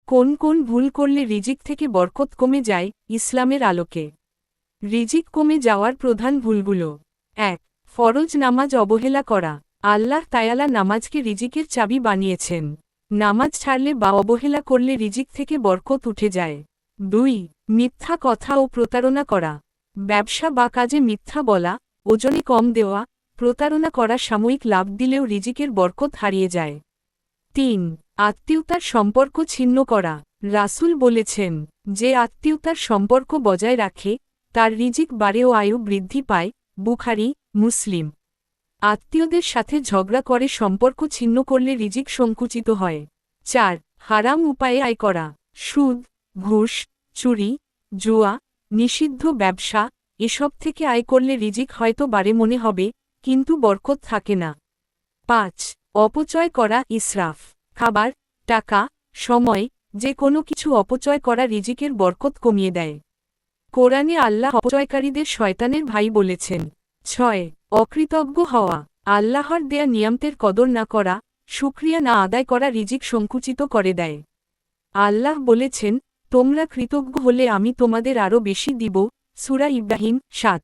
কোন কোন ভুল করলে রিজিক থেকে বরকত কমে যায় ইসলামের আলোকে। রিজিক কমে যাওয়ার প্রধান ভুলগুলো: ১. ফরজ নামাজ অবহেলা করা। আল্লাহ তায়ালা নামাজকে রিজিকের চাবি বানিয়েছেন। নামাজ ছাড়লে বা অবহেলা করলে রিজিক থেকে বরকত উঠে যায়। ২. মিথ্যা কথা ও প্রতারণা করা। ব্যবসা বা কাজে মিথ্যা বলা, ওজনে কম দেওয়া, প্রতারণা করা সাময়িক লাভ দিলেও রিজিকের বরকত হারিয়ে যায়। ৩. আত্মীয়তার সম্পর্ক ছিন্ন করা। রাসূল বলেছেন, যে আত্মীয়তার সম্পর্ক বজায় রাখে তার রিজিক বাড়ে ও আয়ু বৃদ্ধি পায়। বুখারী, মুসলিম। আত্মীয়দের সাথে ঝগড়া করে সম্পর্ক ছিন্ন করলে রিজিক সংকুচিত হয়। ৪. হারাম উপায়ে আয় করা। সুদ, ঘুষ, চুরি, জুয়া, নিষিদ্ধ ব্যবসা এসব থেকে আয় করলে রিজিক হয়তো বাড়ে মনে হবে, কিন্তু বরকত থাকে না। ৫. অপচয় করা ইসরাফ। খাবার, টাকা, সময় যে কোনো কিছু অপচয় করা রিজিকের বরকত কমিয়ে দেয়। কোরআনে আল্লাহ অপচয়কারীদের শয়তানের ভাই বলেছেন। ৬. অকৃতজ্ঞ হওয়া। আল্লাহর দেয়া নিয়ামতের কদর না করা, শুকরিয়া না আদায় করা রিজিক সংকুচিত করে দেয়। আল্লাহ বলেছেন, তোমরা কৃতজ্ঞ হলে আমি তোমাদের আরও বেশি দিব। সূরা ইব্রাহিম ৭।